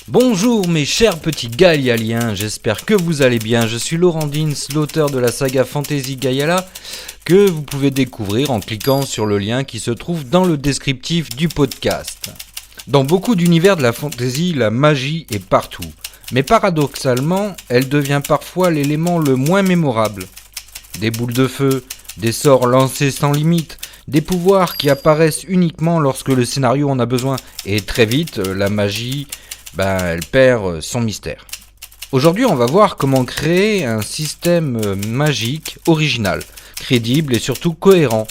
Bonjour mes chers petits Gaïaliens, j'espère que vous allez bien. Je suis Laurent Dins, l'auteur de la saga Fantasy Gaiala, que vous pouvez découvrir en cliquant sur le lien qui se trouve dans le descriptif du podcast. Dans beaucoup d'univers de la fantasy, la magie est partout. Mais paradoxalement, elle devient parfois l'élément le moins mémorable. Des boules de feu, des sorts lancés sans limite, des pouvoirs qui apparaissent uniquement lorsque le scénario en a besoin. Et très vite, la magie, elle perd son mystère. Aujourd'hui, on va voir comment créer un système magique original, crédible et surtout cohérent.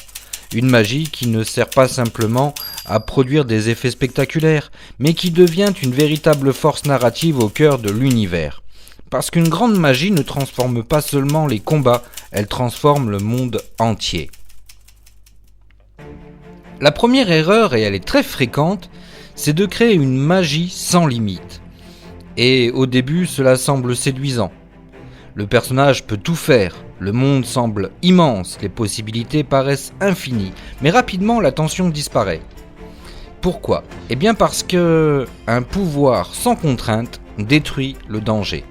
Une magie qui ne sert pas simplement à produire des effets spectaculaires, mais qui devient une véritable force narrative au cœur de l'univers. Parce qu'une grande magie ne transforme pas seulement les combats, elle transforme le monde entier. La première erreur, et elle est très fréquente, c'est de créer une magie sans limite. Et au début, cela semble séduisant. Le personnage peut tout faire, le monde semble immense, les possibilités paraissent infinies, mais rapidement la tension disparaît. Pourquoi ? Eh bien parce que un pouvoir sans contrainte détruit le danger.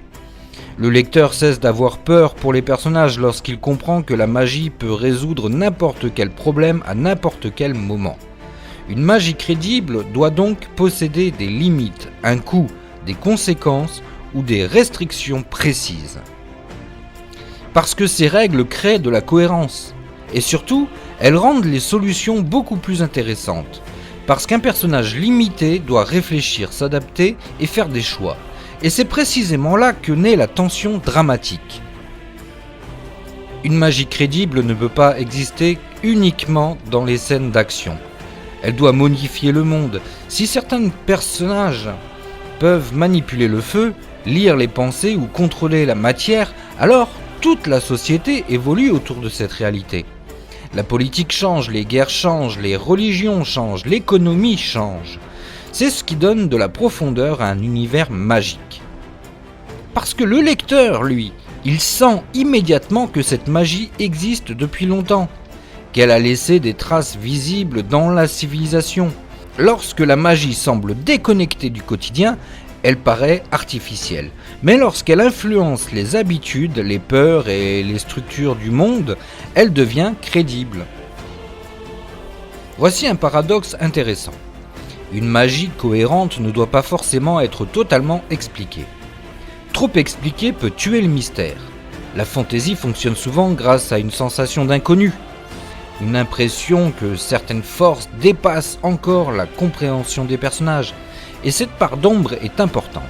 Le lecteur cesse d'avoir peur pour les personnages lorsqu'il comprend que la magie peut résoudre n'importe quel problème à n'importe quel moment. Une magie crédible doit donc posséder des limites, un coût, des conséquences ou des restrictions précises. Parce que ces règles créent de la cohérence. Et surtout, elles rendent les solutions beaucoup plus intéressantes. Parce qu'un personnage limité doit réfléchir, s'adapter et faire des choix. Et c'est précisément là que naît la tension dramatique. Une magie crédible ne peut pas exister uniquement dans les scènes d'action. Elle doit modifier le monde. Si certains personnages peuvent manipuler le feu, lire les pensées ou contrôler la matière, alors toute la société évolue autour de cette réalité. La politique change, les guerres changent, les religions changent, l'économie change. C'est ce qui donne de la profondeur à un univers magique. Parce que le lecteur, lui, il sent immédiatement que cette magie existe depuis longtemps, qu'elle a laissé des traces visibles dans la civilisation. Lorsque la magie semble déconnectée du quotidien, elle paraît artificielle. Mais lorsqu'elle influence les habitudes, les peurs et les structures du monde, elle devient crédible. Voici un paradoxe intéressant. Une magie cohérente ne doit pas forcément être totalement expliquée. Trop expliquée peut tuer le mystère. La fantaisie fonctionne souvent grâce à une sensation d'inconnu. Une impression que certaines forces dépassent encore la compréhension des personnages. Et cette part d'ombre est importante.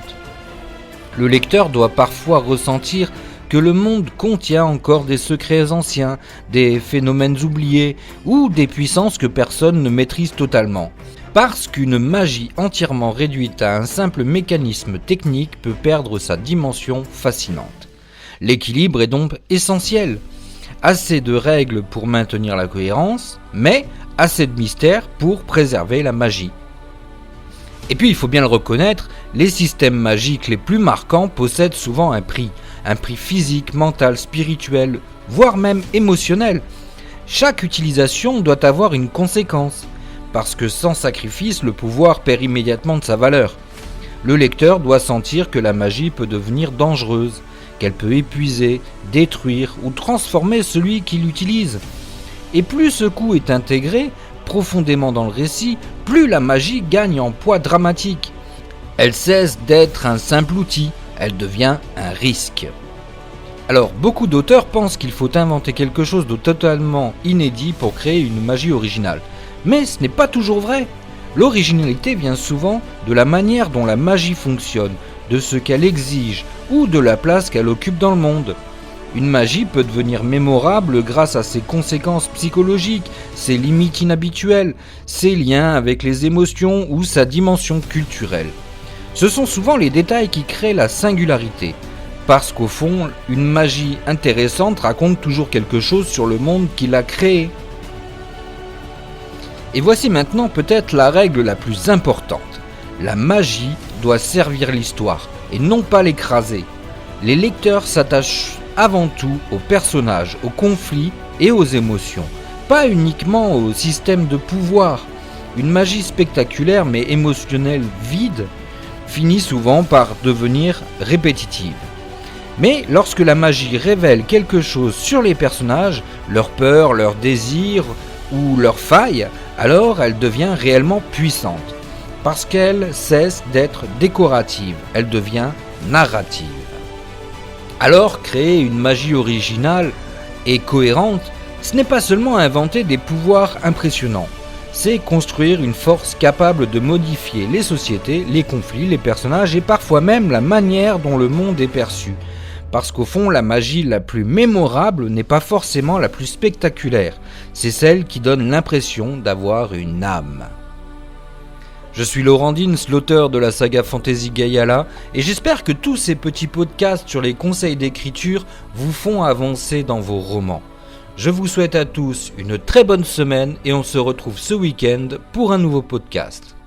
Le lecteur doit parfois ressentir que le monde contient encore des secrets anciens, des phénomènes oubliés ou des puissances que personne ne maîtrise totalement. Parce qu'une magie entièrement réduite à un simple mécanisme technique peut perdre sa dimension fascinante. L'équilibre est donc essentiel. Assez de règles pour maintenir la cohérence, mais assez de mystère pour préserver la magie. Et puis il faut bien le reconnaître, les systèmes magiques les plus marquants possèdent souvent un prix physique, mental, spirituel, voire même émotionnel. Chaque utilisation doit avoir une conséquence, parce que sans sacrifice, le pouvoir perd immédiatement de sa valeur. Le lecteur doit sentir que la magie peut devenir dangereuse, qu'elle peut épuiser, détruire ou transformer celui qui l'utilise. Et plus ce coût est intégré profondément dans le récit, plus la magie gagne en poids dramatique. Elle cesse d'être un simple outil, elle devient un risque. Alors, beaucoup d'auteurs pensent qu'il faut inventer quelque chose de totalement inédit pour créer une magie originale. Mais ce n'est pas toujours vrai. L'originalité vient souvent de la manière dont la magie fonctionne, de ce qu'elle exige ou de la place qu'elle occupe dans le monde. Une magie peut devenir mémorable grâce à ses conséquences psychologiques, ses limites inhabituelles, ses liens avec les émotions ou sa dimension culturelle. Ce sont souvent les détails qui créent la singularité, parce qu'au fond, une magie intéressante raconte toujours quelque chose sur le monde qui l'a créé. Et voici maintenant peut-être la règle la plus importante. La magie doit servir l'histoire, et non pas l'écraser. Les lecteurs s'attachent avant tout aux personnages, aux conflits et aux émotions, pas uniquement au système de pouvoir. Une magie spectaculaire mais émotionnelle vide finit souvent par devenir répétitive. Mais lorsque la magie révèle quelque chose sur les personnages, leurs peurs, leurs désirs ou leurs failles, alors elle devient réellement puissante. Parce qu'elle cesse d'être décorative, elle devient narrative. Alors créer une magie originale et cohérente, ce n'est pas seulement inventer des pouvoirs impressionnants, c'est construire une force capable de modifier les sociétés, les conflits, les personnages et parfois même la manière dont le monde est perçu. Parce qu'au fond, la magie la plus mémorable n'est pas forcément la plus spectaculaire, c'est celle qui donne l'impression d'avoir une âme. Je suis Laurent Dins, l'auteur de la saga Fantasy Gayala, et j'espère que tous ces petits podcasts sur les conseils d'écriture vous font avancer dans vos romans. Je vous souhaite à tous une très bonne semaine et on se retrouve ce week-end pour un nouveau podcast.